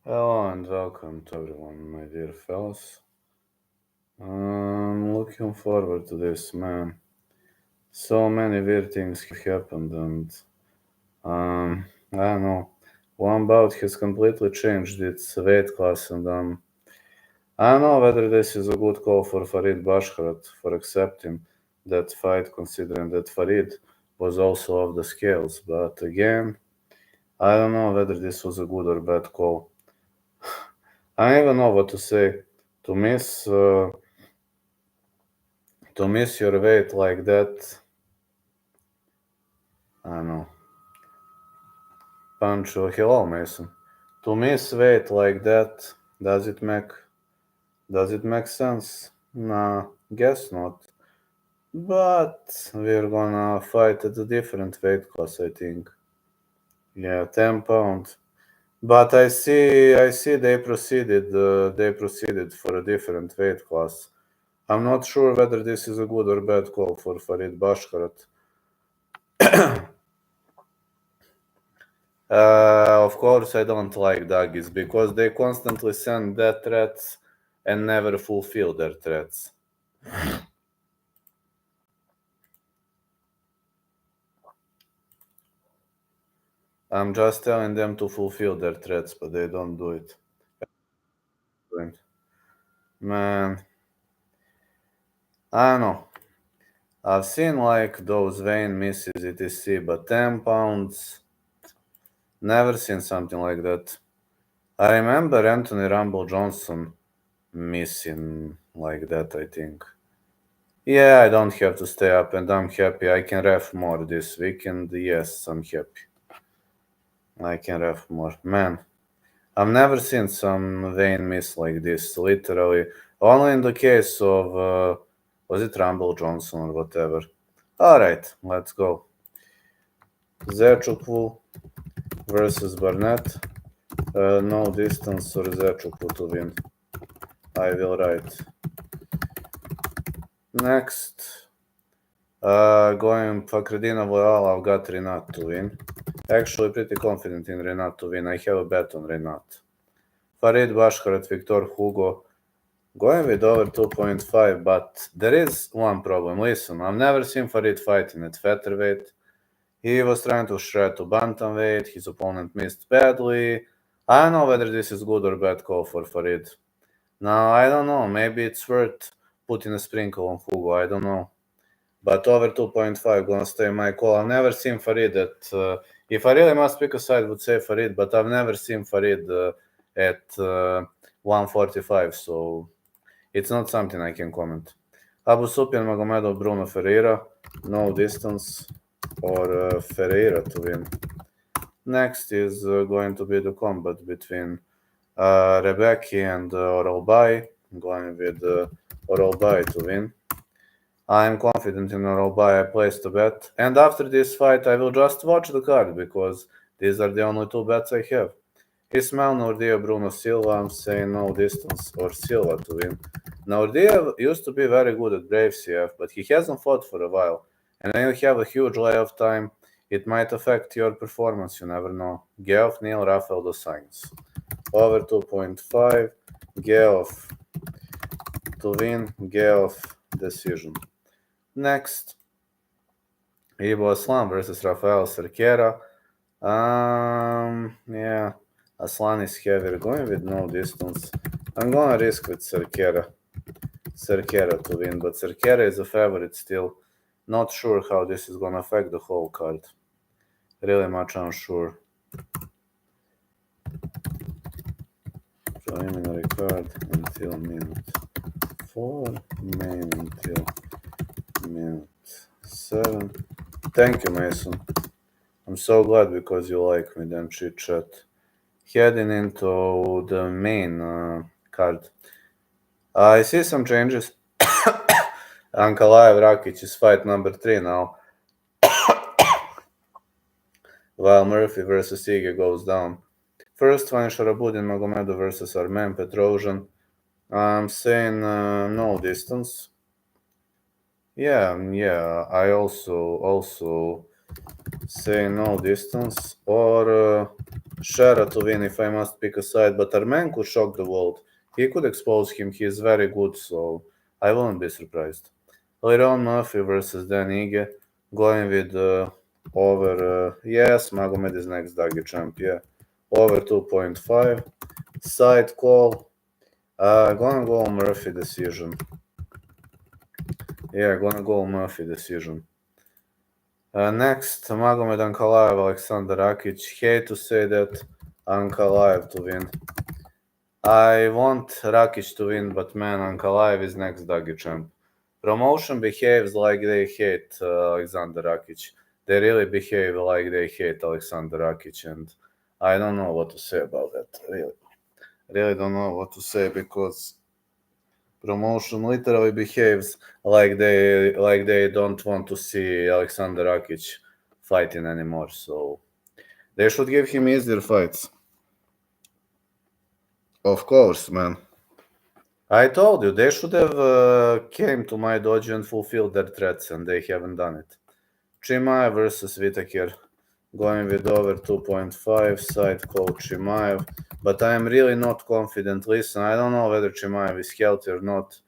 Hello and welcome to everyone, my dear fellows. I'm looking forward to this, man. So many weird things have happened, and I don't know. One bout has completely changed its weight class, and I don't know whether this is a good call for Farid Bashkarat for accepting that fight, considering that Farid was also off the scales. But again, I don't know whether this was a good or bad call. I don't even know what to say. To miss uh, to miss your weight like that, I don't know. Pancho, hello, Mason. To miss weight like that, does it make does it make sense? Nah, guess not. But we're gonna fight at a different weight class, I think. Yeah, 10 pounds. But I see they proceeded for a different weight class. I'm not sure whether this is a good or bad call for Farid Bashkarat. Of course, I don't like doggies because they constantly send death threats and never fulfill their threats. I'm just telling them to fulfill their threats, but they don't do it. Man, I don't know. I've seen like those vein misses etc, but 10 pounds, never seen something like that. I remember Anthony Rumble Johnson missing like that, I think. Yeah, I don't have to stay up and I'm happy. I can ref more this weekend. Yes, I'm happy. I can ref more. Man, I've never seen some vein miss like this, literally. Only in the case of, was it Rumble Johnson or whatever? Alright, let's go. Zechukwu versus Barnett. No distance or Zechukwu to win. I will write. Next. Going Fakredina Loyal, I've got Renat to win. Actually, pretty confident in Renat to win. I have a bet on Renat. Farid Bashkarat, Victor Hugo. Going with over 2.5, but there is one problem. Listen, I've never seen Farid fighting at featherweight. He was trying to shred to bantamweight. His opponent missed badly. I don't know whether this is good or bad call for Farid. Now, I don't know. Maybe it's worth putting a sprinkle on Hugo. I don't know. But over 2.5 gonna stay my call. I've never seen Farid at. If I really must pick a side, would say Farid, but I've never seen Farid at 145, so it's not something I can comment. Abu Sufyan Magomedov Bruno Ferreira, no distance, or Ferreira to win. Next is going to be the combat between Rebecca and Orolbai. I'm going with Orolbai to win. I'm confident in Orolbai. I placed a bet. And after this fight, I will just watch the card because these are the only two bets I have. Ismael Nordia, Bruno Silva. I'm saying no distance or Silva to win. Nordia used to be very good at Brave CF, but he hasn't fought for a while. And when you have a huge layoff time, it might affect your performance. You never know. Geoff Neal, Rafael dos Anjos. Over 2.5. Geoff to win. Geoff decision. Next, Ivo Aslan versus Rafael Cerquera. Yeah, Aslan is heavier. Going with no distance. I'm gonna risk with Cerquera. Cerquera to win, but Cerquera is a favorite still. Not sure how this is gonna affect the whole card. Really much unsure. Preliminary card until minute 4, main until minute 7. Thank you, Mason. I'm so glad because you like me, then Chit Chat. Heading into the main card. I see some changes. Ankalaev Rakic is fight number 3 now. While Murphy versus Ige goes down. First one, Sharabudin Magomedov versus Armen Petrosian. I'm saying no distance. Yeah. I also say no distance, or Shara to win if I must pick a side, but Armen could shock the world. He could expose him, he is very good, so I won't be surprised. Leron Murphy versus Dan Ige, going with over, yes, Magomed is next Dagi champ, yeah. Over 2.5, side call, gonna go Murphy decision. Yeah, gonna go Murphy decision. Next, Magomed Ankalaev, Alexander Rakic. Hate to say that, Ankalaev to win. I want Rakic to win, but man, Ankalaev is next Dagi champ. Promotion behaves like they hate Alexander Rakic. They really behave like they hate Alexander Rakic, and I don't know what to say about that. Really don't know what to say, because promotion literally behaves like they don't want to see Alexander Rakic fighting anymore. So they should give him easier fights. Of course, man. I told you, they should have came to my dojo and fulfilled their threats, and they haven't done it. Chimaev versus Whittaker, going with over 2.5, side call Chimaev, but I am really not confident. Listen, I don't know whether Chimaev is healthy or not,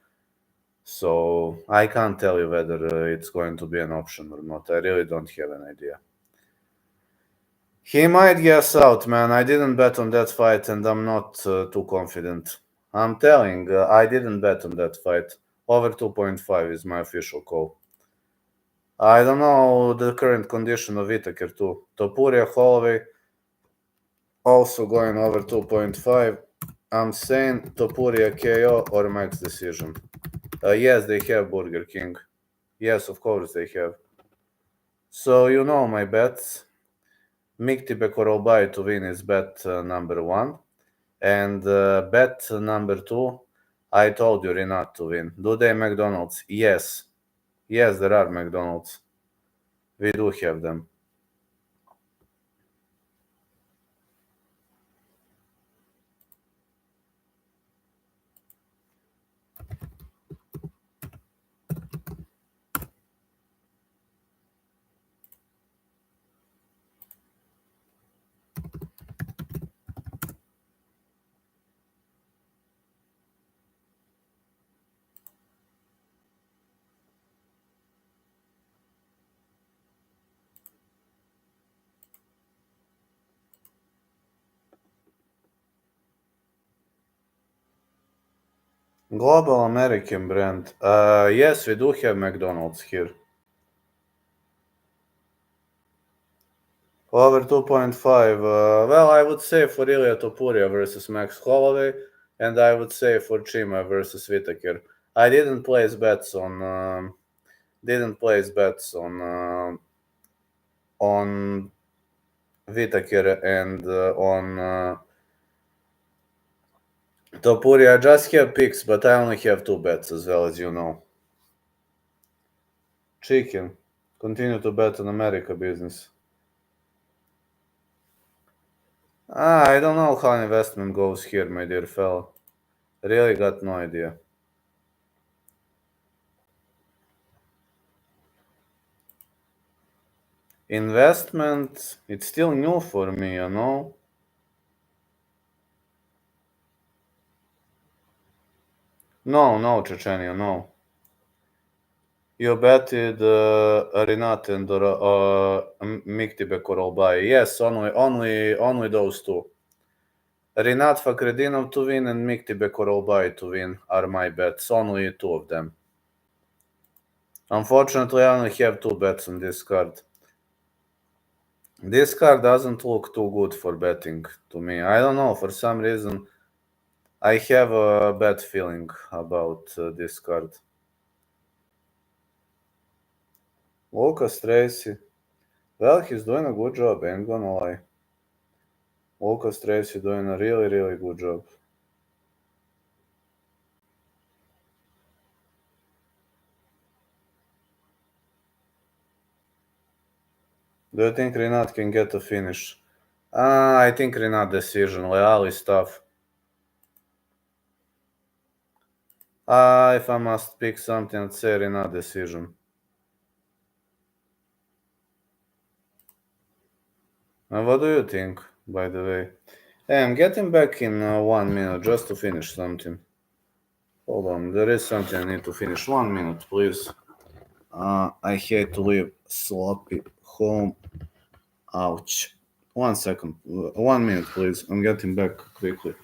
so I can't tell you whether it's going to be an option or not. I really don't have an idea. He might guess out, man. I didn't bet on that fight, and I'm not too confident. I'm telling, I didn't bet on that fight. Over 2.5 is my official call. I don't know the current condition of Whittaker too. Topuria, Holloway, also going over 2.5. I'm saying Topuria KO or max decision. Yes, they have Burger King. Yes, of course they have. So you know my bets. Mikti Bekorolbai to win is bet number 1. And bet number 2, I told you Rinat to win. Do they McDonald's? Yes. Yes, there are McDonald's. We do have them. Global American brand. Yes, we do have McDonald's here. Over 2.5. Well, I would say for Ilya Topuria versus Max Holloway, and I would say for Chima versus Whittaker. I didn't place bets on on Whittaker and on Topuria. I just have picks, but I only have 2 bets as well, as you know. Chicken. Continue to bet on America business. I don't know how investment goes here, my dear fellow. Really got no idea. Investment, it's still new for me, you know? No, Chechenia, no. You betted Rinat and Mikti Bekorolbai. Yes, only those 2. Rinat Fakhretdinov to win and Mikti Bekorolbai to win are my bets. Only 2 of them. Unfortunately, I only have 2 bets on this card. This card doesn't look too good for betting to me. I don't know, for some reason I have a bad feeling about this card. Lucas Tracy. Well, he's doing a good job, ain't gonna lie. Lucas Tracy doing a really, really good job. Do you think Rinat can get a finish? I think Rinat decision. Leal is tough. If I must pick something, I'd say Rinat decision. What do you think, by the way? Hey, I'm getting back in 1 minute just to finish something. Hold on, there is something I need to finish. 1 minute, please. I hate to leave sloppy home. Ouch. 1 second. 1 minute, please. I'm getting back quickly.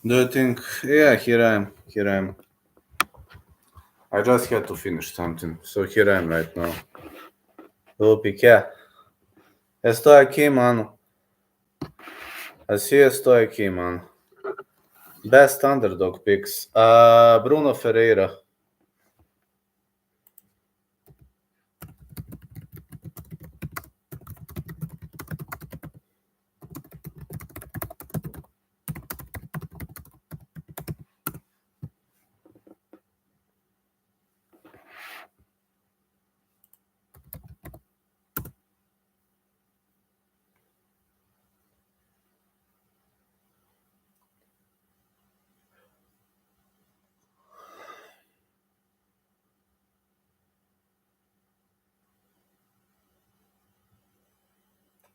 Do you think? Yeah, here I am. Here I am. I just had to finish something, so here I am right now. Lupique. Estou aqui, mano. Assim estou aqui, mano. Best underdog picks. Bruno Ferreira.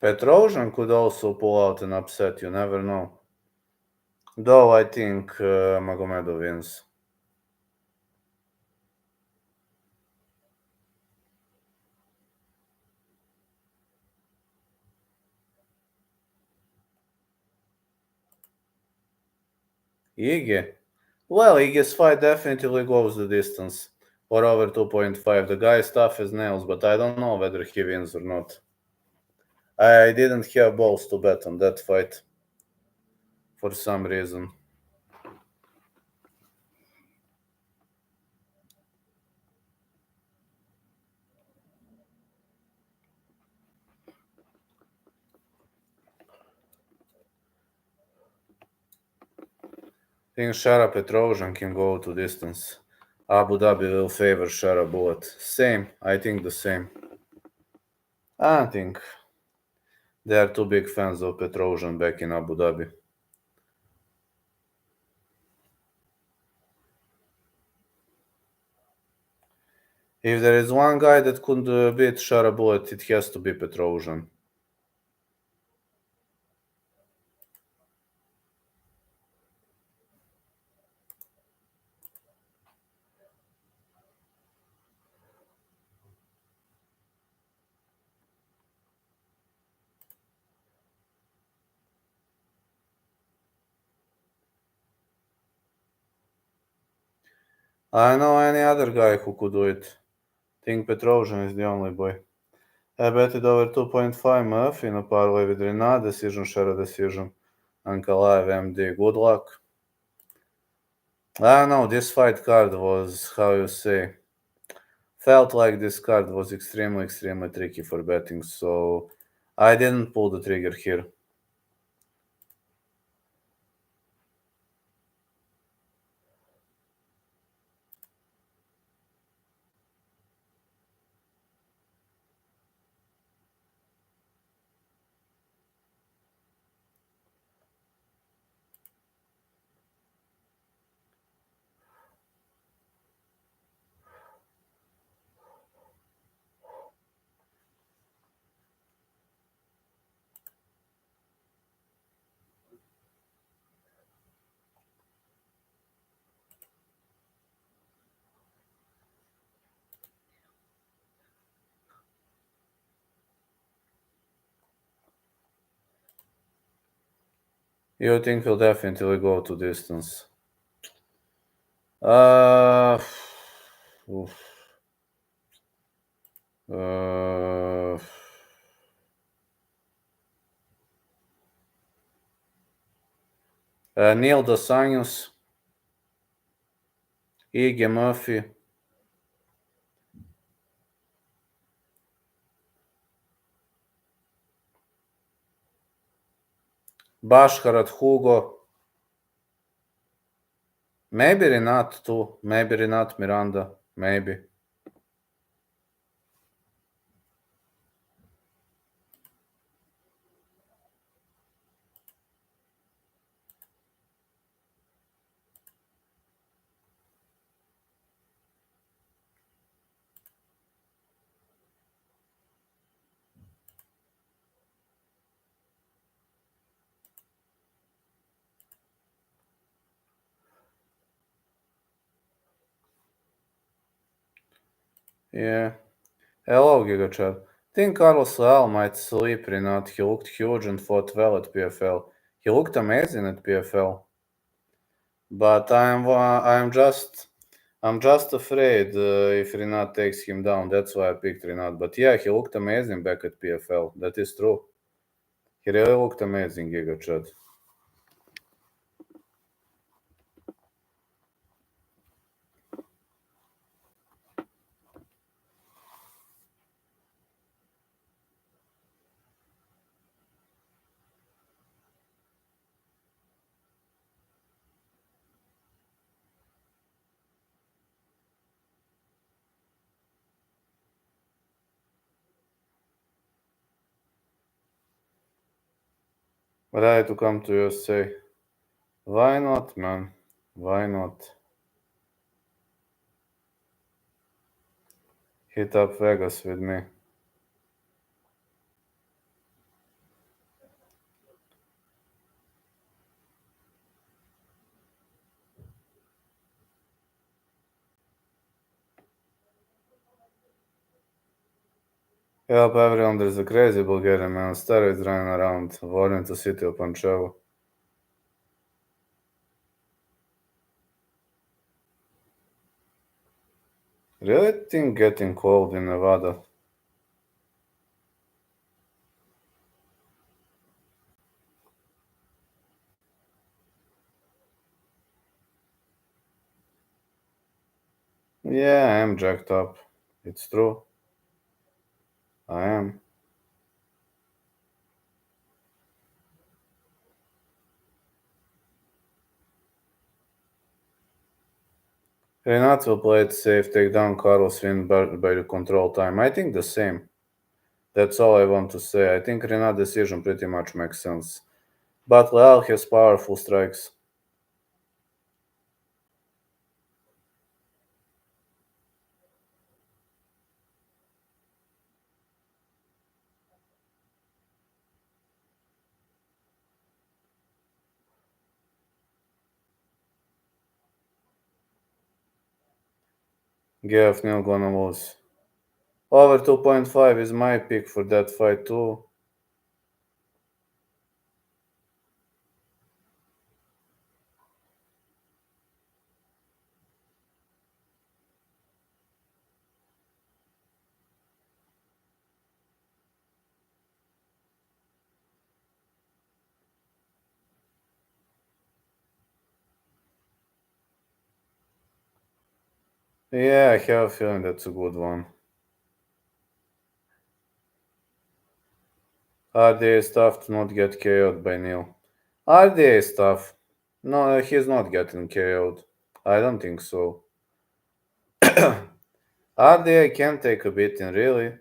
Petrosian could also pull out an upset, you never know. Though I think Magomedov wins. Ige? Well, Ige's fight definitely goes the distance. Or over 2.5. The guy is tough as nails, but I don't know whether he wins or not. I didn't have balls to bet on that fight. For some reason. I think Shara Petrosian can go to distance. Abu Dhabi will favor Shara Bullet. Same. I think the same. I think they are two big fans of Petrosian back in Abu Dhabi. If there is one guy that could beat Shara Bullet, it has to be Petrosian. I know any other guy who could do it. Think Petrosian is the only boy. I bet it over 2.5 Murphy in a parlay with Renat decision, Shara decision. Ankalaev MD. Good luck. I know this fight card was, how you say, felt like this card was extremely, extremely tricky for betting, so I didn't pull the trigger here. You think he'll definitely go to distance? Oof. Uh, Neil dos Anjos, Ige Murphy, Bashkarat Hugo, maybe Renat too, maybe Renat Miranda, maybe. Yeah. Hello, Giga Chat. Think Carlos Leal might sleep Renat. He looked huge and fought well at PFL. He looked amazing at PFL. But I'm just afraid if Renat takes him down. That's why I picked Renat. But yeah, he looked amazing back at PFL. That is true. He really looked amazing, Giga Chat. Ready to come to USA? Why not, man? Why not? Hit up Vegas with me. Help everyone, there's a crazy Bulgarian man on steroids running around, avoiding the city of Pančevo. Really think getting cold in Nevada? Yeah, I am jacked up. It's true. I am. Renat will play it safe, take down Carlos, win by the control time. I think the same. That's all I want to say. I think Renat decision pretty much makes sense. But Leal has powerful strikes. Geoff Neal gonna lose. Over 2.5 is my pick for that fight too. Yeah, I have a feeling that's a good one. RDA is tough to not get KO'd by Neil. RDA is tough. No, he's not getting KO'd. I don't think so. RDA can take a beating, really.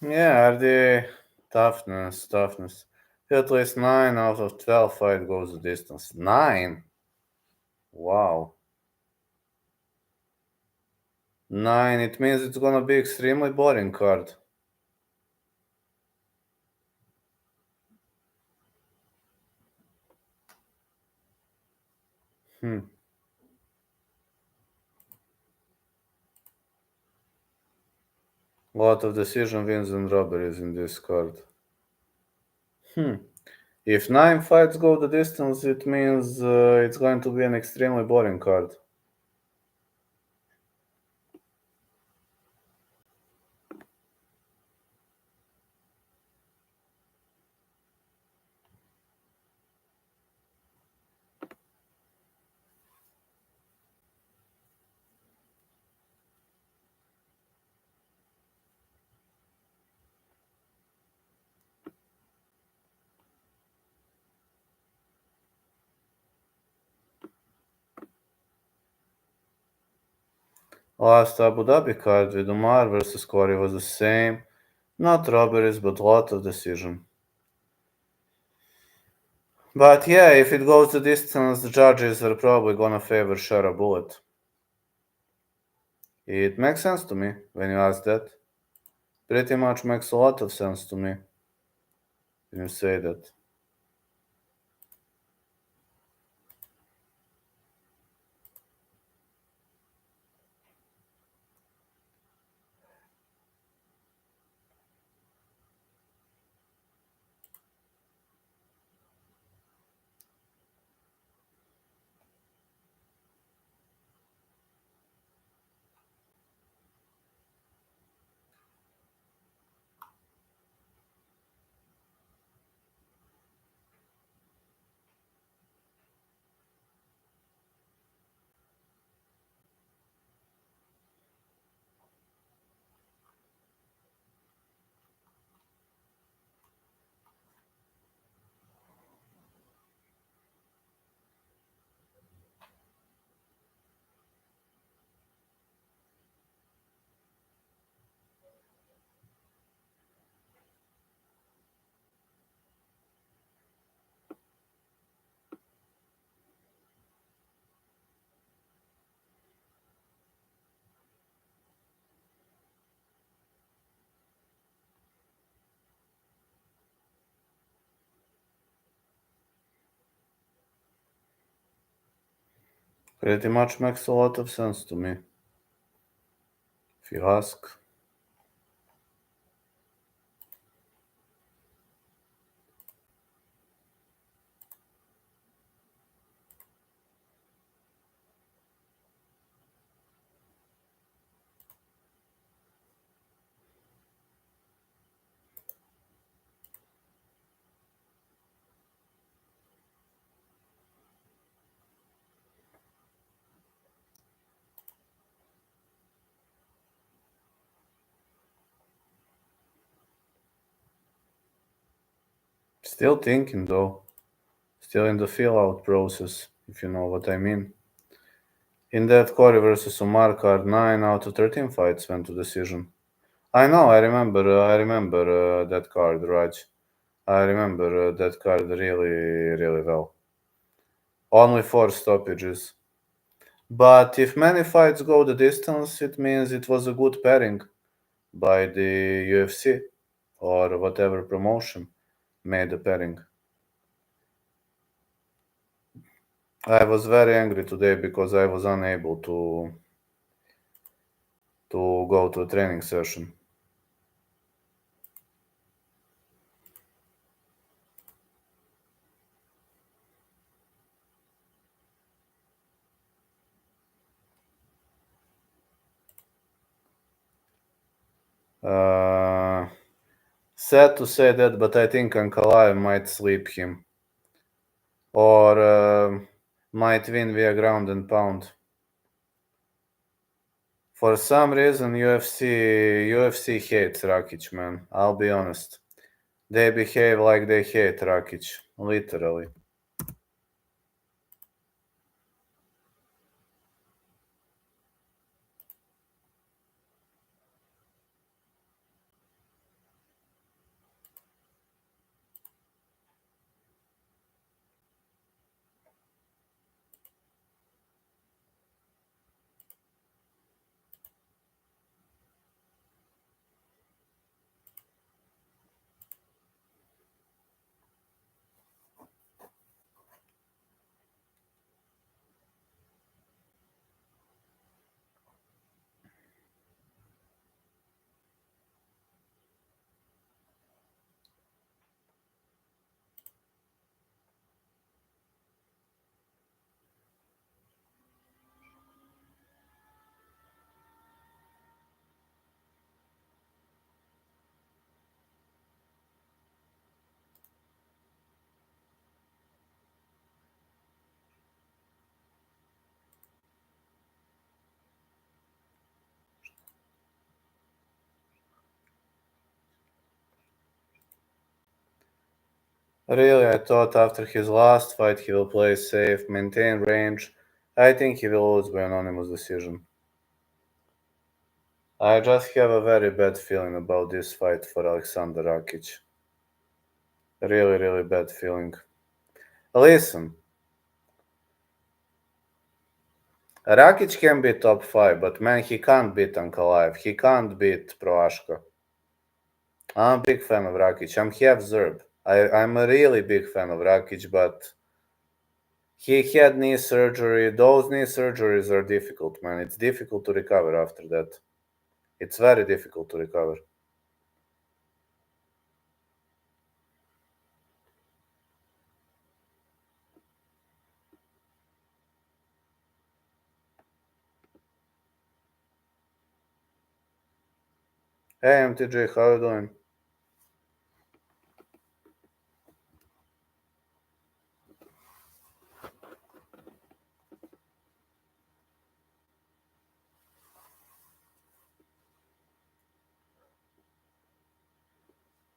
Yeah, RDA, toughness. At least 9 out of 12 fight goes the distance. 9? Wow. 9, it means it's gonna be extremely boring card. Lot of decision wins and robberies in this card. If 9 fights go the distance, it means it's going to be an extremely boring card. Last Abu Dhabi card with Umar versus Corey was the same. Not robberies, but lot of decision. But yeah, if it goes the distance, the judges are probably gonna favor Shara Bullet. It makes sense to me when you ask that. Pretty much makes a lot of sense to me when you say that. Pretty much makes a lot of sense to me, if you ask. Still thinking though. Still in the fill-out process, if you know what I mean. In that Corey versus Umar card, 9 out of 13 fights went to decision. I know, I remember that card, Raj. I remember that card really well. Only 4 stoppages. But if many fights go the distance, it means it was a good pairing by the UFC or whatever promotion made the pairing. I was very angry today because I was unable to go to a training session. Sad to say that, but I think Ankalaev might sweep him. Or might win via ground and pound. For some reason, UFC hates Rakic, man. I'll be honest. They behave like they hate Rakic, literally. Really, I thought after his last fight he will play safe, maintain range. I think he will lose by unanimous decision. I just have a very bad feeling about this fight for Alexander Rakic. Really, really bad feeling. Listen, Rakic can be top 5, but man, he can't beat Ankalaev. He can't beat Proashka. I'm a big fan of Rakic. I'm half Zerb. I'm a really big fan of Rakic, but he had knee surgery. Those knee surgeries are difficult, man. It's difficult to recover after that. It's very difficult to recover. Hey, MTJ, how you doing?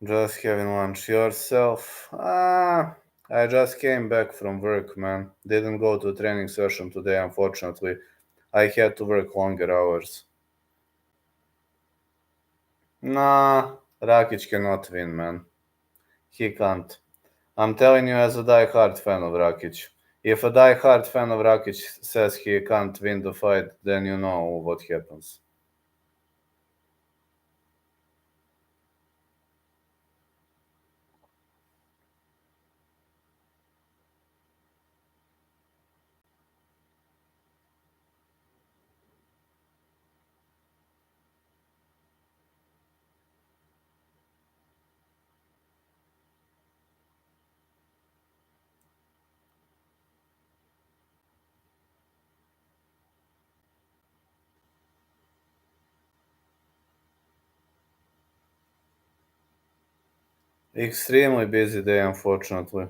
Just having lunch yourself. I just came back from work, man. Didn't go to a training session today, unfortunately. I had to work longer hours. Nah, Rakic cannot win, man. He can't. I'm telling you as a die-hard fan of Rakic. If a die-hard fan of Rakic says he can't win the fight, then you know what happens. Extremely busy day, unfortunately.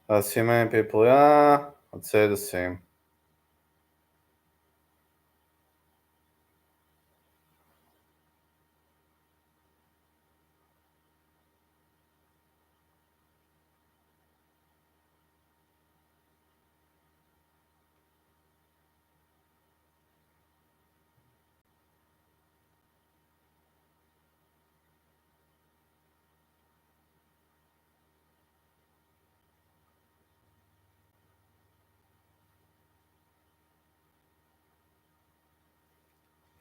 I see many people, yeah, I'd say the same.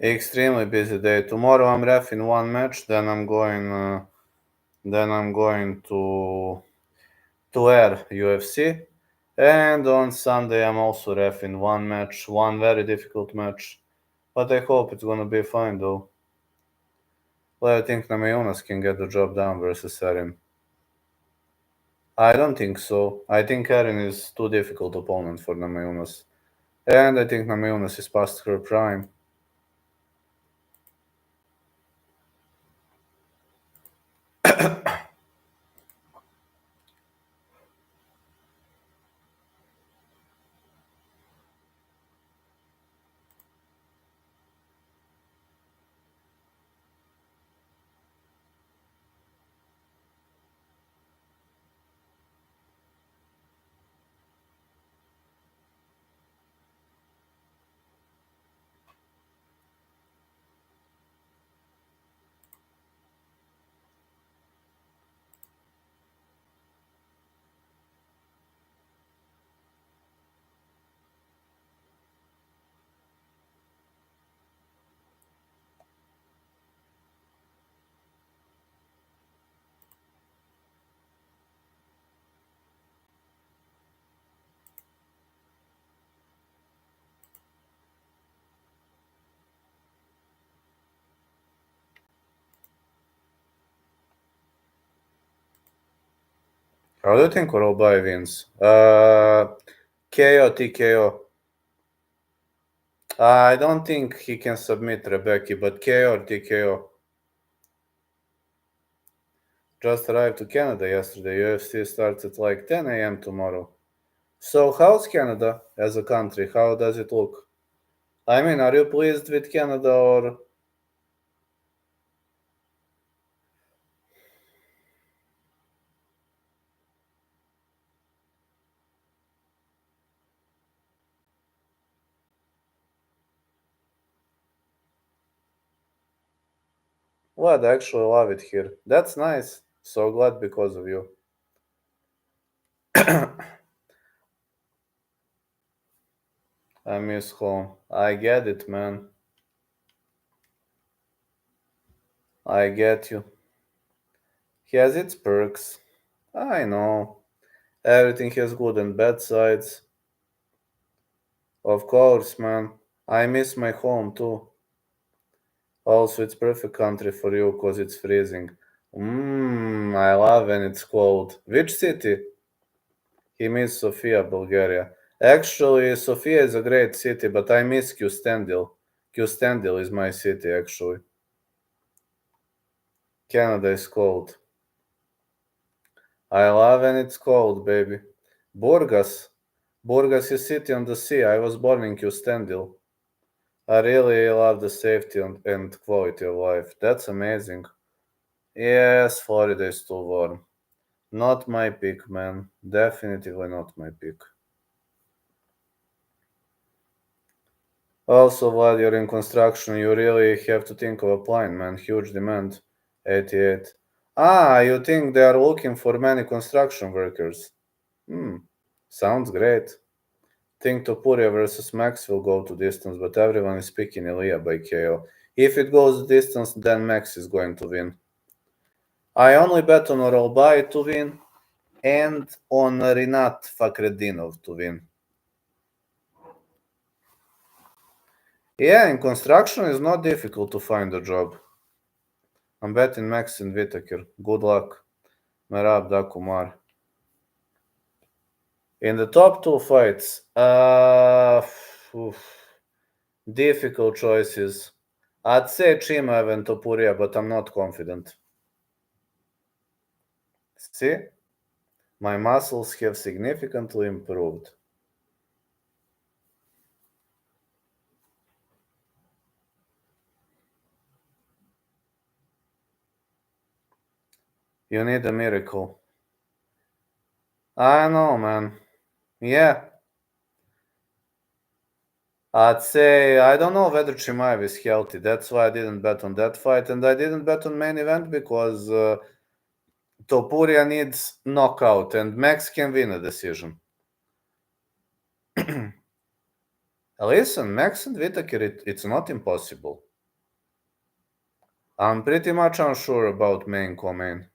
Extremely busy day. Tomorrow I'm ref in one match, then I'm going to air UFC. And on Sunday I'm also ref in one match, one very difficult match. But I hope it's gonna be fine though. Well, I think Namajunas can get the job done versus Erin. I don't think so. I think Erin is too difficult opponent for Namajunas. And I think Namajunas is past her prime. How do you think Holloway wins? KO, TKO. I don't think he can submit Rebecca, but KO or TKO. Just arrived to Canada yesterday. UFC starts at like 10 a.m. tomorrow. So how's Canada as a country? How does it look? I mean, are you pleased with Canada or... What? I actually love it here. That's nice. So glad because of you. I miss home. I get it, man. I get you. Has its perks. I know. Everything has good and bad sides. Of course, man. I miss my home too. Also, it's perfect country for you cause it's freezing. I love when it's cold. Which city? He miss Sofia, Bulgaria. Actually, Sofia is a great city, but I miss Kustendil. Kustendil is my city, actually. Canada is cold. I love when it's cold, baby. Burgas. Burgas is city on the sea. I was born in Kustendil. I really love the safety and quality of life. That's amazing. Yes, Florida is too warm. Not my pick, man. Definitely not my pick. Also, while you're in construction, you really have to think of applying, man. Huge demand. 88. You think they are looking for many construction workers? Hmm, sounds great. Think Topuria versus Max will go to distance, but everyone is picking Ilya by KO. If it goes distance, then Max is going to win. I only bet on Orolbai to win and on Rinat Fakhretdinov to win. Yeah, in construction it's not difficult to find a job. I'm betting Max and Whitaker. Good luck. Merab Dakumar. In the top two fights, difficult choices. I'd say Chimaev and Topuria, but I'm not confident. See? My muscles have significantly improved. You need a miracle. I know, man. Yeah. I'd say I don't know whether Chimaev is healthy. That's why I didn't bet on that fight, and I didn't bet on main event because Topuria needs knockout, and Max can win a decision. Listen, Max and Whitaker, it's not impossible. I'm pretty much unsure about main co-main.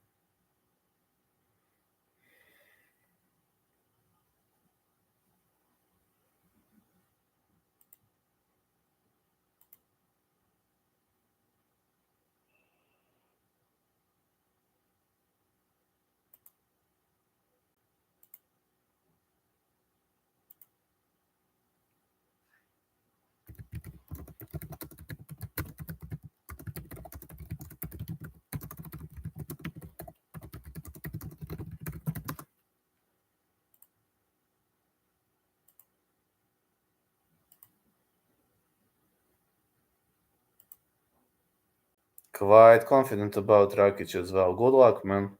Quite confident about Rakic as well. Good luck, man.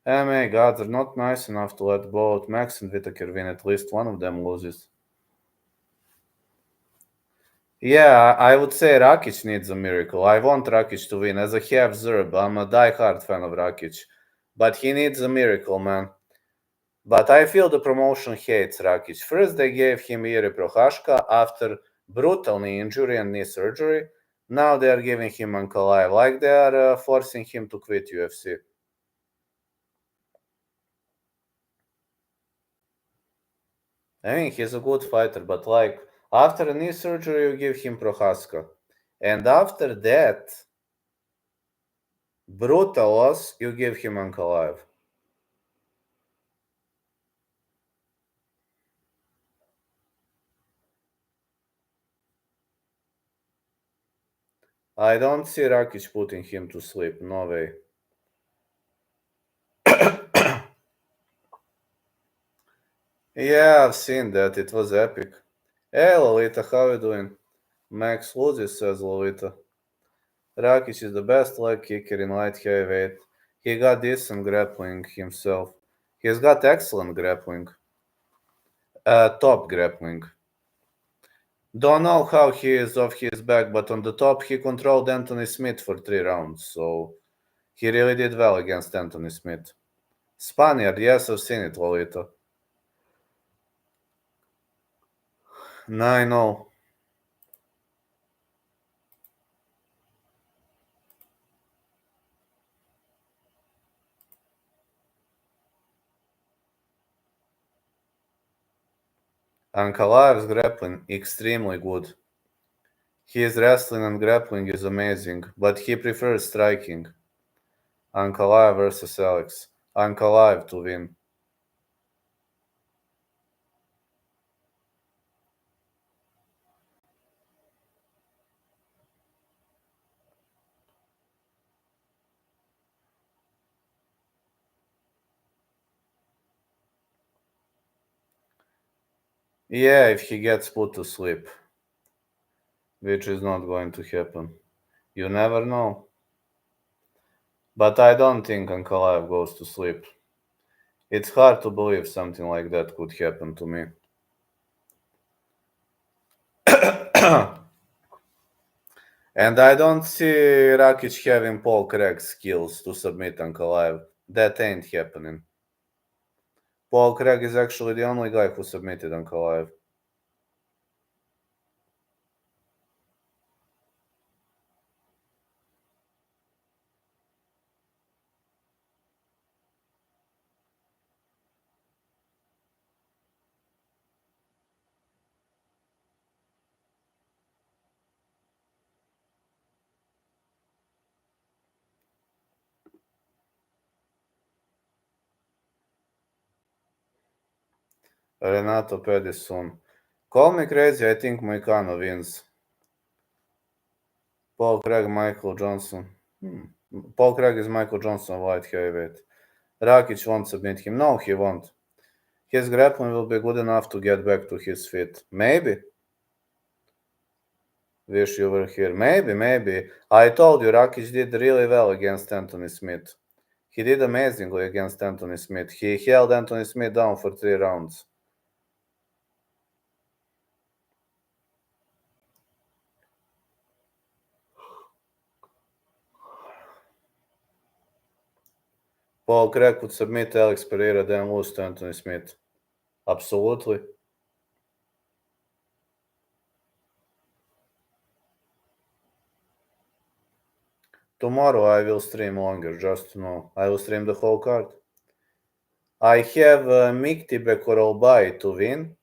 MMA gods are not nice enough to let both Max and Whitaker win. At least one of them loses. Yeah, I would say Rakic needs a miracle. I want Rakic to win. As a half Zerb, I'm a die-hard fan of Rakic. But he needs a miracle, man. But I feel the promotion hates Rakic. First, they gave him Jiri Prohaska after brutal knee injury and knee surgery. Now they are giving him Ankalaev, like they are forcing him to quit UFC. I mean, he's a good fighter, but like after a knee surgery, you give him Prohaska, and after that, brutal loss, you give him Ankalaev. I don't see Rakic putting him to sleep. No way. Yeah, I've seen that. It was epic. Hey, Lolita, how you doing? Max loses, says Lolita. Rakic is the best leg kicker in light heavyweight. He got decent grappling himself. He's got excellent grappling. Top grappling. Don't know how he is off his back, but on the top he controlled Anthony Smith for 3 rounds, so he really did well against Anthony Smith. Spaniard, yes, I've seen it, Lolita. 9-0. Ankalaev's grappling extremely good. His wrestling and grappling is amazing, but he prefers striking. Ankalaev versus Alex. Ankalaev to win. Yeah, if he gets put to sleep, which is not going to happen. You never know. But I don't think Ankalaev goes to sleep. It's hard to believe something like that could happen to me. And I don't see Rakic having Paul Craig's skills to submit Ankalaev. That ain't happening. Paul Craig is actually the only guy who submitted Ankalaev. Renato Pettis soon. Call me crazy, I think Moicano wins. Paul Craig, Michael Johnson. Paul Craig is Michael Johnson, light heavyweight. Rakic won't submit him. No, he won't. His grappling will be good enough to get back to his feet. Maybe. Wish you were here. Maybe. I told you, Rakic did really well against Anthony Smith. He did amazingly against Anthony Smith. He held Anthony Smith down for 3 rounds. Paul Craig would submit Alex Pereira, then lose to Anthony Smith. Absolutely. Tomorrow I will stream longer, just to know. I will stream the whole card. I have Mikti Bekorolbai to win,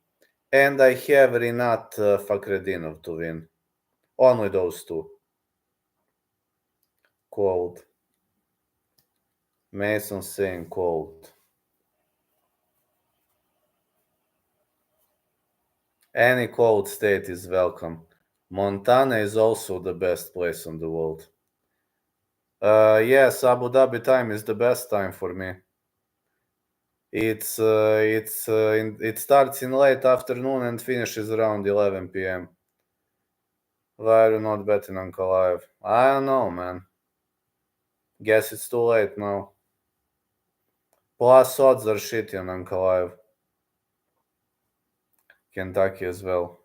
and I have Rinat Fakhretdinov to win. Only those two. Cold. Mason saying cold. Any cold state is welcome. Montana is also the best place in the world. Yes, Abu Dhabi time is the best time for me. It starts in late afternoon and finishes around 11 p.m. Why are you not betting on Ankalaev? I don't know, man. Guess it's too late now. Plus odds are shitty on Ankalaev. Kentucky as well.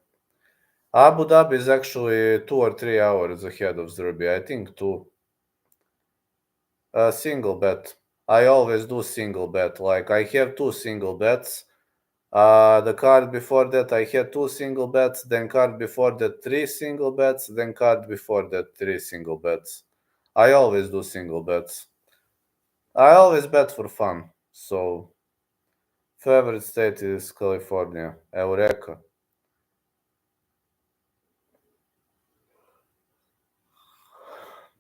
Abu Dhabi is actually 2 or 3 hours ahead of Serbia. I think 2. Single bet. I always do single bet. Like, I have 2 single bets. The card before that I had 2 single bets, then card before that 3 single bets, then card before that 3 single bets. I always do single bets. I always bet for fun. So, favorite state is California. Eureka.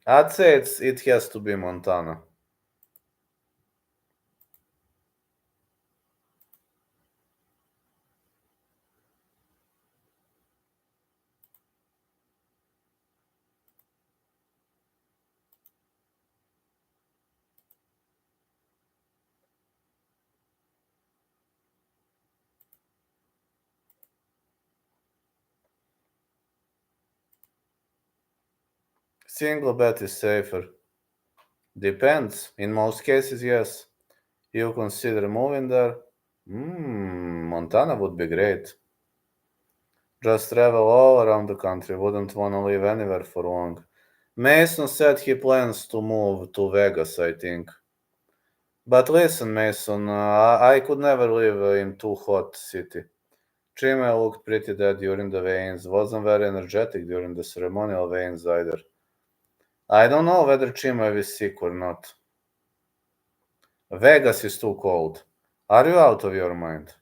I'd say it has to be Montana. Single bet is safer. Depends. In most cases, yes. You consider moving there? Montana would be great. Just travel all around the country. Wouldn't want to live anywhere for long. Mason said he plans to move to Vegas, I think. But listen, Mason, I could never live in too hot city. Chima looked pretty dead during the weigh-ins. Wasn't very energetic during the ceremonial weigh-ins either. I don't know whether Chima is sick or not. Vegas is too cold. Are you out of your mind?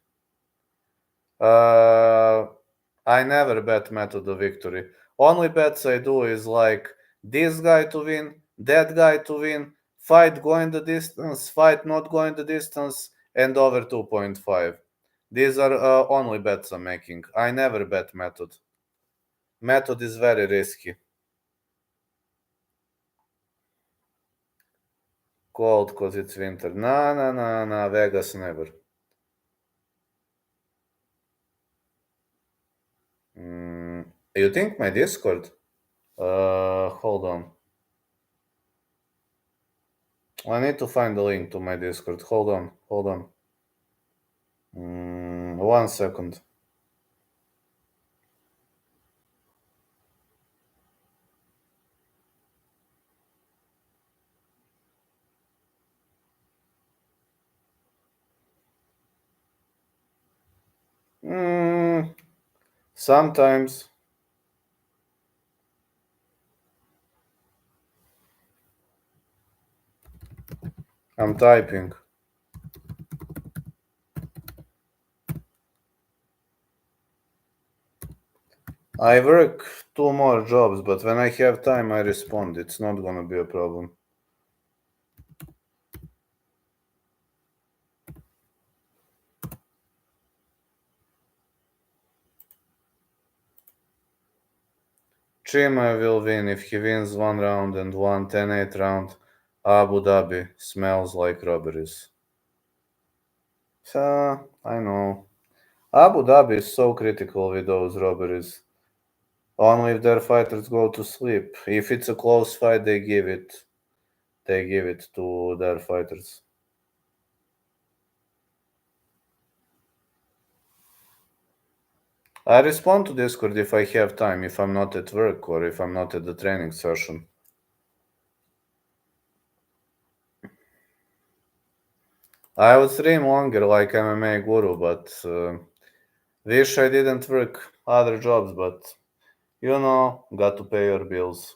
I never bet Matt to victory. Only bets I do is like this guy to win, that guy to win, fight going the distance, fight not going the distance, and over 2.5. These are only bets I'm making. I never bet method. Method is very risky. Cold cause it's winter. Nah, Vegas never. You think my Discord? Hold on. I need to find the link to my Discord. Hold on. 1 second. Sometimes. I'm typing. I work 2 more jobs, but when I have time, I respond. It's not gonna be a problem. Chima will win if he wins 1 round and 1 10-8 round. Abu Dhabi smells like robberies. I know. Abu Dhabi is so critical with those robberies. Only if their fighters go to sleep. If it's a close fight, they give it to their fighters. I respond to Discord if I have time, if I'm not at work or if I'm not at the training session. I would stream longer like MMA Guru, but wish I didn't work other jobs, but got to pay your bills.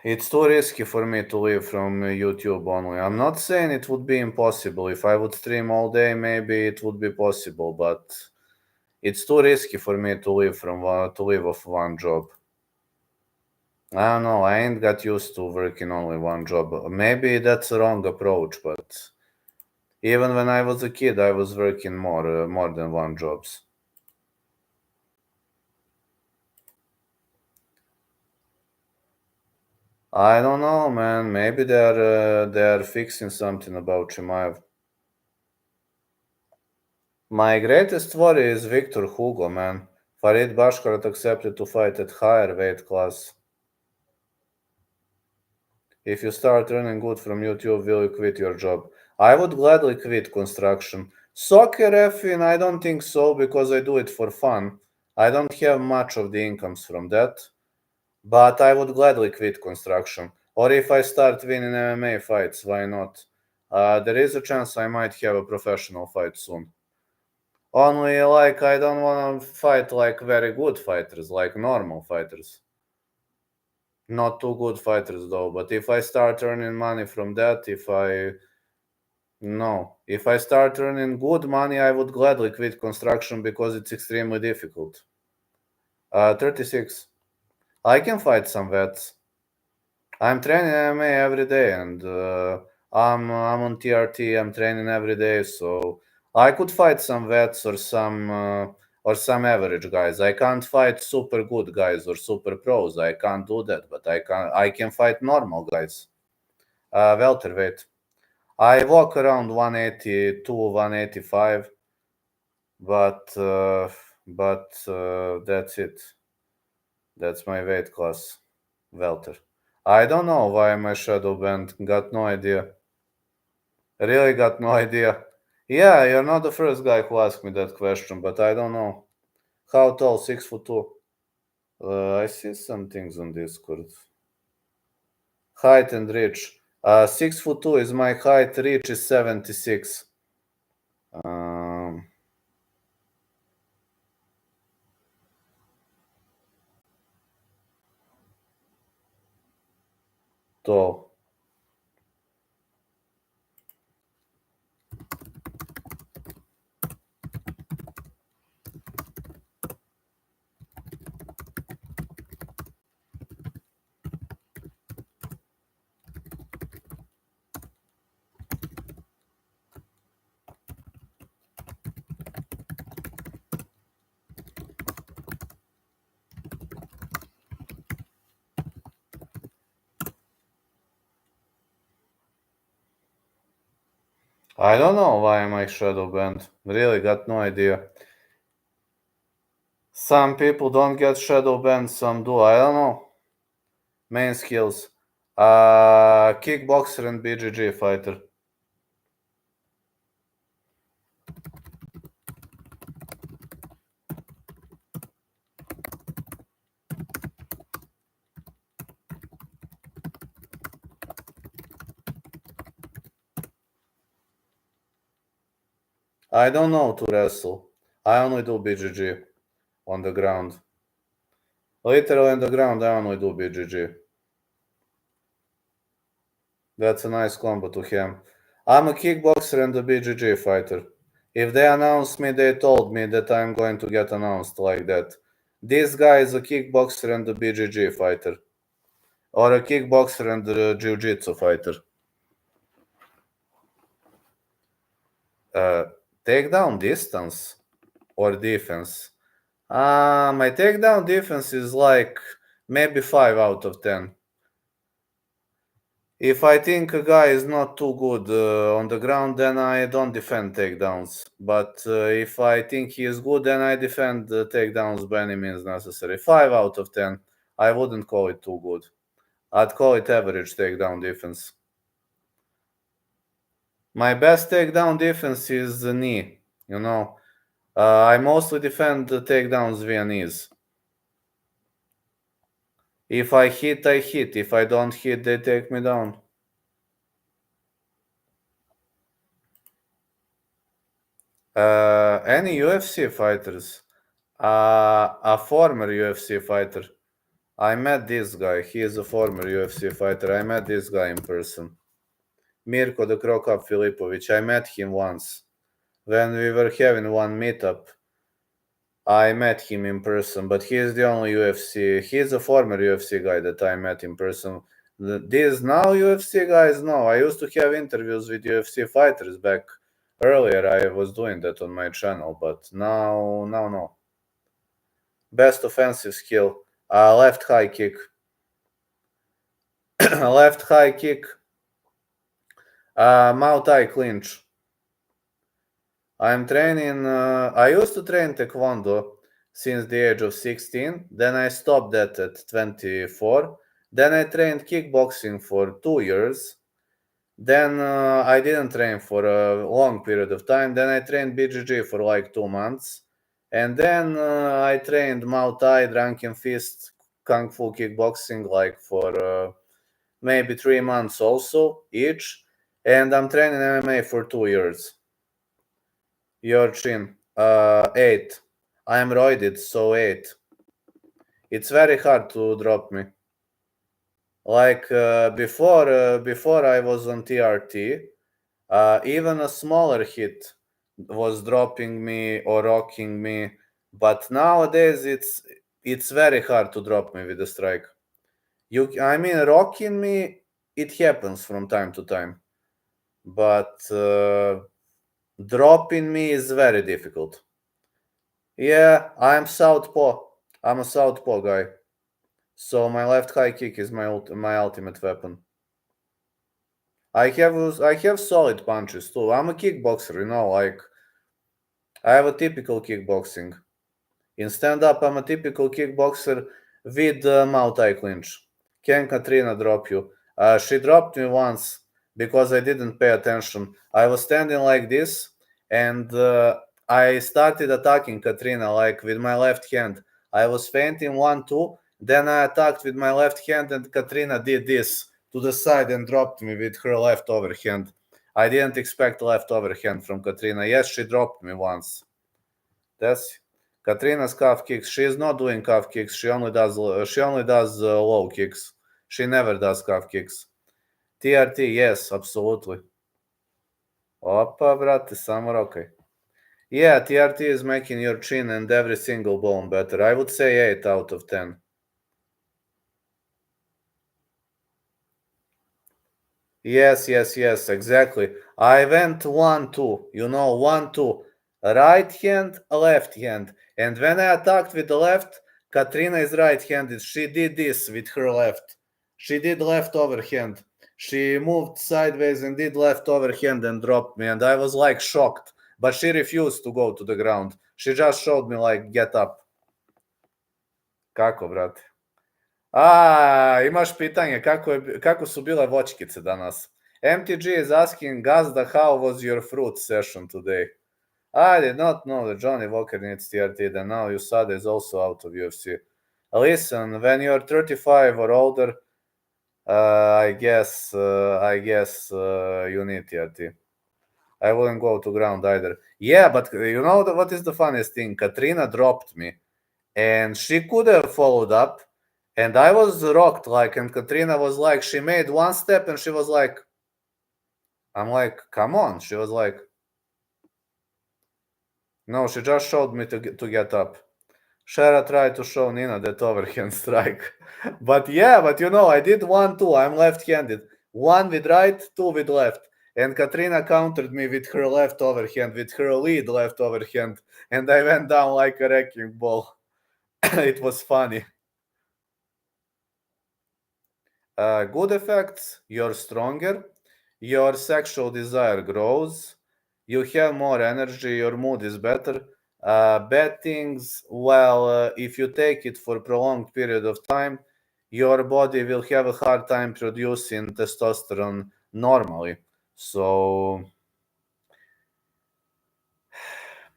It's too risky for me to live from YouTube only. I'm not saying it would be impossible. If I would stream all day, maybe it would be possible, but it's too risky for me to live off one job. I don't know. I ain't got used to working only one job. Maybe that's a wrong approach, but even when I was a kid, I was working more than one jobs. I don't know, man. Maybe they're fixing something about Chimaev. My greatest worry is Victor Hugo, man. Farid Bashkarat accepted to fight at higher weight class. If you start earning good from YouTube, will you quit your job? I would gladly quit construction. Soccer refing, I don't think so because I do it for fun. I don't have much of the incomes from that. But I would gladly quit construction. Or if I start winning MMA fights, why not? There is a chance I might have a professional fight soon. Only, like, I don't want to fight like very good fighters, like normal fighters. Not too good fighters, though. But if I start earning money from that, if I start earning good money, I would gladly quit construction because it's extremely difficult. 36. I can fight some vets. I'm training MMA every day, and I'm on TRT. I'm training every day, so I could fight some vets or some average guys. I can't fight super good guys or super pros. I can't do that, but I can fight normal guys. Welterweight. I walk around 182, 185, but that's it. That's my weight class, welter. I don't know why my shadow banned. Got no idea. Really got no idea. Yeah, you're not the first guy who asked me that question, but I don't know. How tall? 6'2". I see some things on Discord. Height and reach. 6'2" is my height. Reach is 76. Tall. I don't know why am I shadow banned. Really got no idea. Some people don't get shadow banned, some do. I don't know. Main skills. Kickboxer and BJJ fighter. I don't know to wrestle. I only do BJJ on the ground. Literally on the ground, I only do BJJ. That's a nice combo to him. I'm a kickboxer and a BJJ fighter. If they announced me, they told me that I'm going to get announced like that. This guy is a kickboxer and a BJJ fighter. Or a kickboxer and a jiu-jitsu fighter. Takedown distance or defense? My takedown defense is like maybe 5 out of 10. If I think a guy is not too good on the ground, then I don't defend takedowns. But if I think he is good, then I defend the takedowns by any means necessary. 5 out of 10. I wouldn't call it too good. I'd call it average takedown defense. My best takedown defense is the knee, you know. I mostly defend the takedowns via knees. If I hit, I hit. If I don't hit, they take me down. Any UFC fighters? A former UFC fighter. I met this guy. He is a former UFC fighter. I met this guy in person. Mirko the Krokap Filipovic. I met him once. When we were having one meetup, I met him in person, but he is the only UFC. He is a former UFC guy that I met in person. These now UFC guys, no. I used to have interviews with UFC fighters back earlier. I was doing that on my channel, but now no. Best offensive skill, left high kick. Left high kick, Muay Thai clinch. I'm training, I used to train Taekwondo since the age of 16. Then I stopped that at 24. Then I trained kickboxing for 2 years. Then I didn't train for a long period of time. Then I trained BJJ for like 2 months. And then I trained Muay Thai, Drunken Fist, Kung Fu kickboxing like for maybe 3 months also each. And I'm training MMA for 2 years. Your chin. 8. I am roided, so 8. It's very hard to drop me. Like before I was on TRT, even a smaller hit was dropping me or rocking me. But nowadays it's very hard to drop me with a strike. Rocking me, it happens from time to time. But dropping me is very difficult. Yeah, I'm southpaw. I'm a southpaw guy. So my left high kick is my ultimate weapon. I have solid punches too. I'm a kickboxer, you know, like I have a typical kickboxing. In stand-up, I'm a typical kickboxer with Muay Thai clinch. Can Katrina drop you? She dropped me once because I didn't pay attention. I was standing like this, and I started attacking Katrina like with my left hand. I was feinting 1-2, then I attacked with my left hand and Katrina did this to the side and dropped me with her left overhand. I didn't expect left overhand from Katrina. Yes, she dropped me once. That's Katrina's calf kicks. She is not doing calf kicks. She only does low kicks. She never does calf kicks. TRT, yes, absolutely. Opa, brate, samo rokaj. Yeah, TRT is making your chin and every single bone better. I would say 8 out of 10. Yes, exactly. I went 1-2, 1-2. Right hand, left hand. And when I attacked with the left, Katrina is right-handed. She did this with her left. She did left overhand. She moved sideways and did left overhand and dropped me. And I was like shocked. But she refused to go to the ground. She just showed me like, get up. Kako, brate? Imaš pitanje, kako su bile voćkice danas? MTG is asking, Gazda, how was your fruit session today? I did not know that Johnny Walker needs TRT, then now USADA is also out of UFC. Listen, when you're 35 or older, I guess you need TRT. I wouldn't go to ground either. Yeah, but you know what is the funniest thing? Katrina dropped me, and she could have followed up, and I was rocked, and Katrina was like, she made one step, and she was like, I'm like, come on. She was like, no, she just showed me to get up. Shara tried to show Nina that overhand strike. But I did 1-2. I'm left-handed. 1 with right, 2 with left. And Katrina countered me with her left overhand, with her lead left overhand. And I went down like a wrecking ball. It was funny. Good effects: you're stronger, your sexual desire grows, you have more energy, your mood is better. Bad things: if you take it for a prolonged period of time, your body will have a hard time producing testosterone normally. So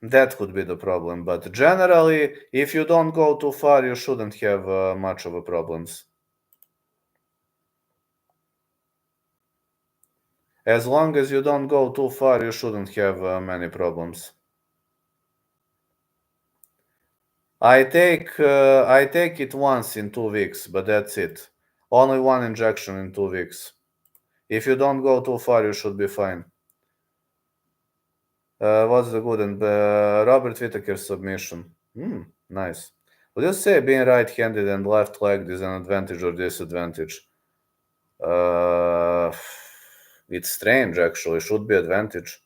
that could be the problem. But generally, if you don't go too far, you shouldn't have much of a problems. As long as you don't go too far, you shouldn't have many problems. I take it once in 2 weeks, but that's it. Only one injection in 2 weeks. If you don't go too far, you should be fine. What's the good and Robert Whittaker submission? Nice. Would you say being right-handed and left-legged is an advantage or disadvantage? It's strange, actually. Should be advantage.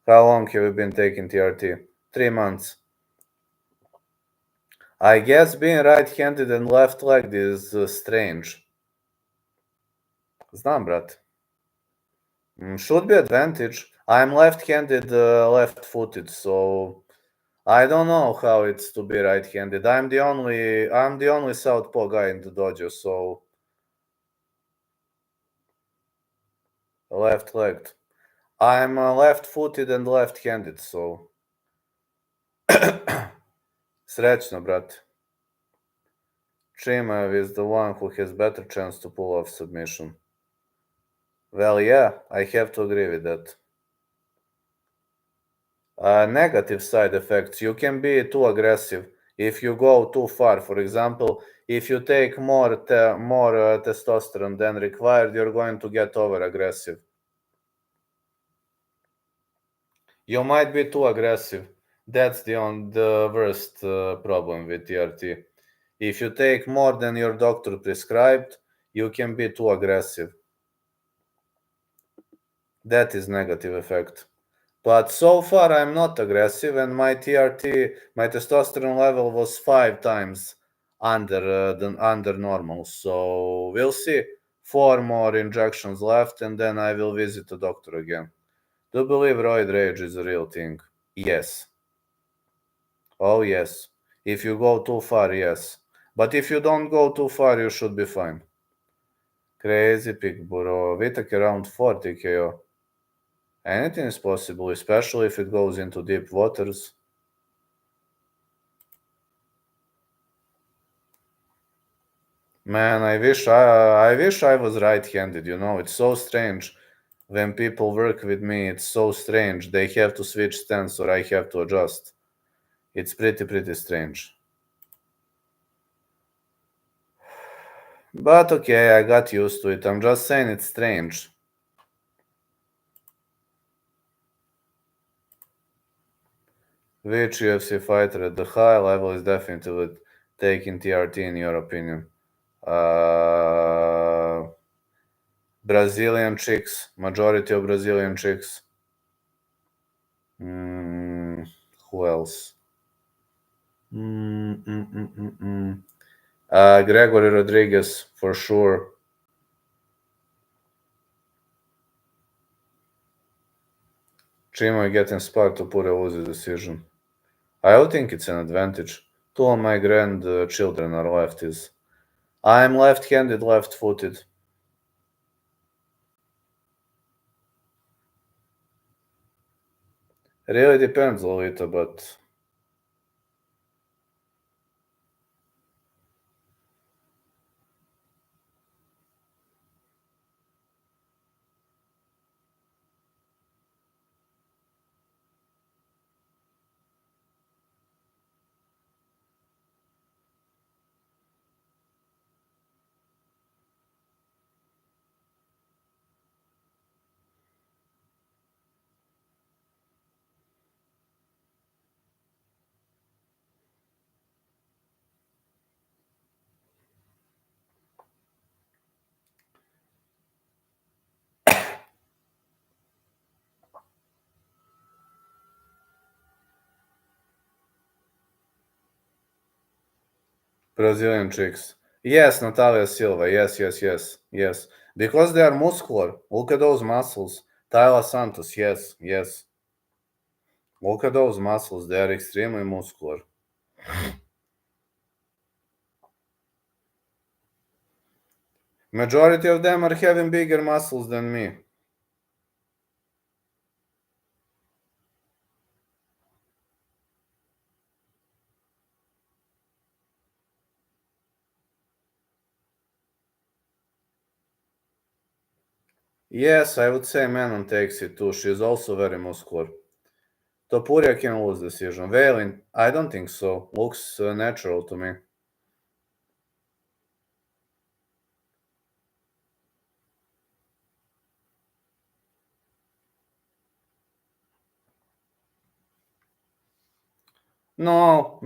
How long have you been taking TRT? 3 months. I guess being right-handed and left-legged is strange. Znam, brate. Should be advantage. I'm left-handed, left-footed, so I don't know how it's to be right-handed. I'm the only southpaw guy in the dojo, so left-legged. I'm left-footed and left-handed, so srećno, brate. Chimaev is the one who has better chance to pull off submission. Well, yeah, I have to agree with that. Negative side effects: you can be too aggressive if you go too far. For example, if you take more testosterone than required, you're going to get over aggressive. You might be too aggressive. That's the worst problem with TRT. If you take more than your doctor prescribed, you can be too aggressive. That is negative effect. But so far I'm not aggressive, and my testosterone level was 5 times under normal. So we'll see. 4 more injections left, and then I will visit the doctor again. Do you believe roid rage is a real thing? Yes. Oh yes. If you go too far, yes. But if you don't go too far, you should be fine. Crazy pick, bro. We took around 40 KO. Anything is possible, especially if it goes into deep waters. Man, I wish I was right-handed, it's so strange. When people work with me, it's so strange. They have to switch stance or I have to adjust. It's pretty strange. But okay, I got used to it. I'm just saying it's strange. Which UFC fighter at the high level is definitely taking TRT in your opinion? Brazilian chicks. Majority of Brazilian chicks. Who else? Gregory Rodriguez, for sure. Chimo getting sparred to put a losing decision. I don't think it's an advantage. Two of my grandchildren are lefties. I'm left-handed, left-footed. Really depends, Lolita, but... Brazilian chicks. Yes, Natalia Silva. Yes. Because they are muscular. Look at those muscles. Tayla Santos. Yes. Look at those muscles. They are extremely muscular. Majority of them are having bigger muscles than me. Yes, I would say Manon takes it too. She is also very muscular. Topuria can lose decision. Vailin, I don't think so. Looks natural to me. No,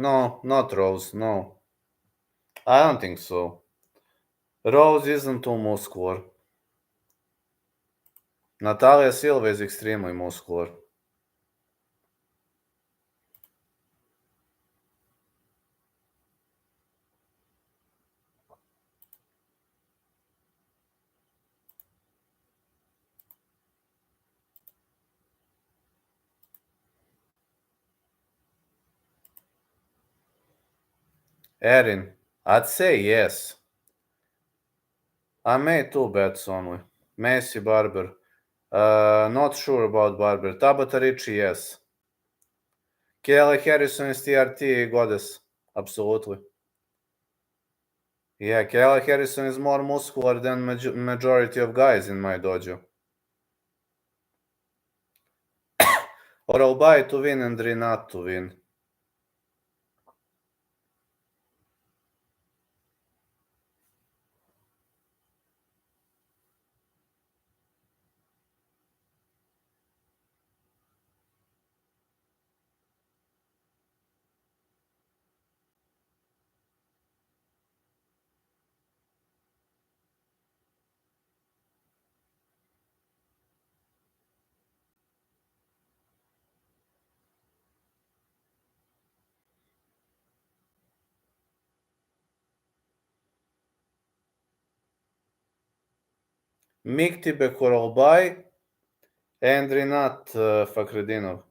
not Rose, no. I don't think so. Rose isn't too muscular. Natalia Silva is extremely muscular. Erin, I'd say yes. I made two bets only. Macy Barber. Not sure about Barber. Tabata Ricci, yes. Kayla Harrison is TRT goddess. Absolutely. Yeah, Kayla Harrison is more muscular than majority of guys in my dojo. Or I'll buy to win and Renat to win. Miktibe Korolbay and Renat Fakhredinov.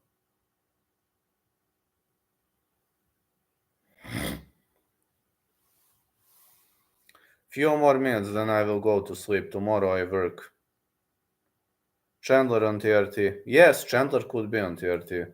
Few more minutes, then I will go to sleep. Tomorrow I work. Chandler on TRT. Yes, Chandler could be on TRT.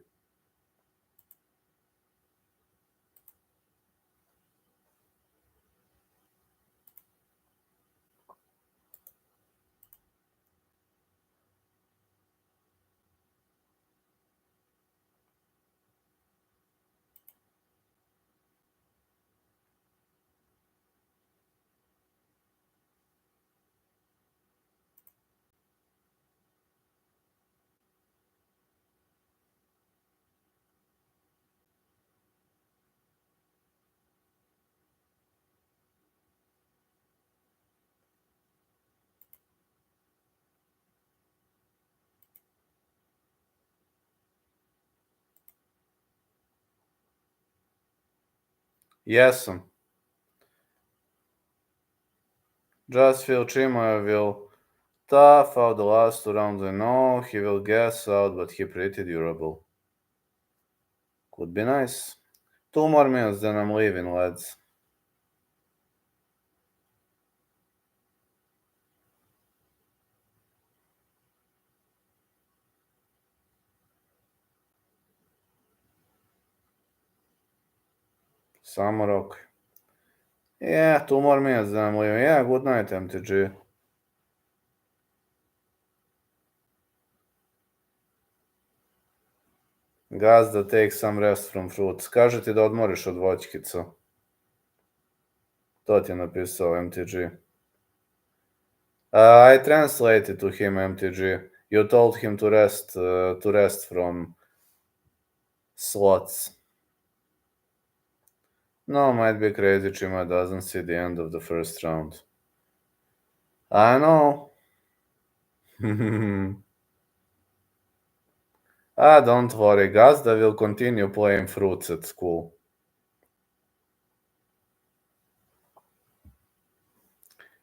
Jesam. Just feel Chimaev will tough out the last 2 rounds. I know he will gas out, but he pretty durable. Could be nice. 2 more minutes, then I'm leaving, lads. Samo rock. Yeah, 2 more minutes, then I'm leaving. Yeah, good night, MTG. Gazda, take some rest from fruits. Kaže ti da odmoriš od voćkica. To ti je napisao MTG. I translated to him, MTG. You told him to rest from slots. No, might be crazy. Chima doesn't see the end of the first round. I know. Don't worry. Gazda will continue playing fruits at school.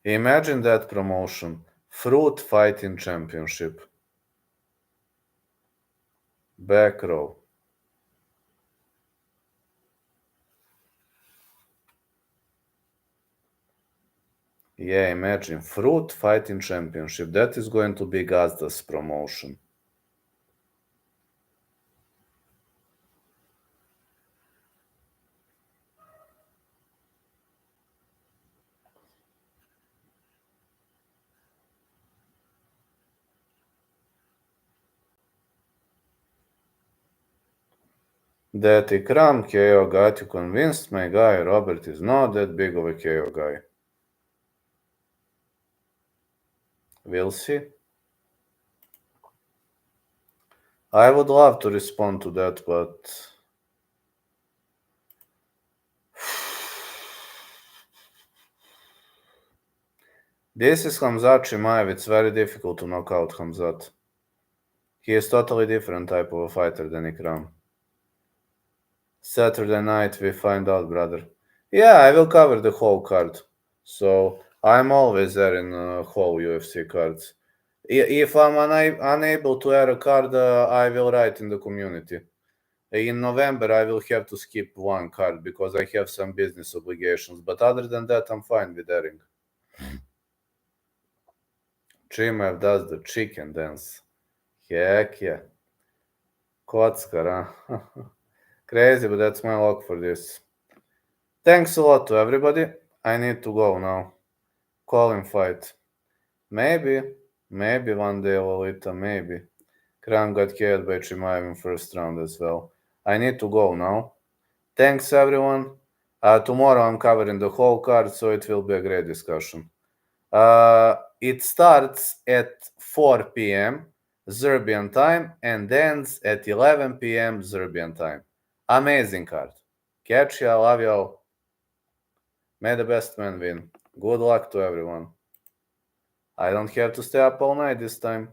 Imagine that promotion. Fruit Fighting Championship. Back row. Yeah, imagine. Fruit Fighting Championship. That is going to be Gazda's promotion. That Ikram KO got you convinced, my guy. Robert is not that big of a KO guy. We'll see. I would love to respond to that, but this is Khamzat Chimaev. It's very difficult to knock out Khamzat. He is totally different type of a fighter than Ikram. Saturday night we find out, brother. Yeah, I will cover the whole card. So I'm always there in whole UFC cards. If I'm unable to air a card, I will write in the community. In November, I will have to skip 1 card because I have some business obligations. But other than that, I'm fine with airing. Chimaev does the chicken dance. Heck yeah. Kockar, huh? Crazy, but that's my luck for this. Thanks a lot to everybody. I need to go now. Calling fight. Maybe one day, Lolita, maybe. Kram got killed by Chimaev in first round as well. I need to go now. Thanks, everyone. Tomorrow I'm covering the whole card, so it will be a great discussion. It starts at 4 p.m. Serbian time and ends at 11 p.m. Serbian time. Amazing card. Catch ya, love y'all. May the best man win. Good luck to everyone. I don't have to stay up all night this time.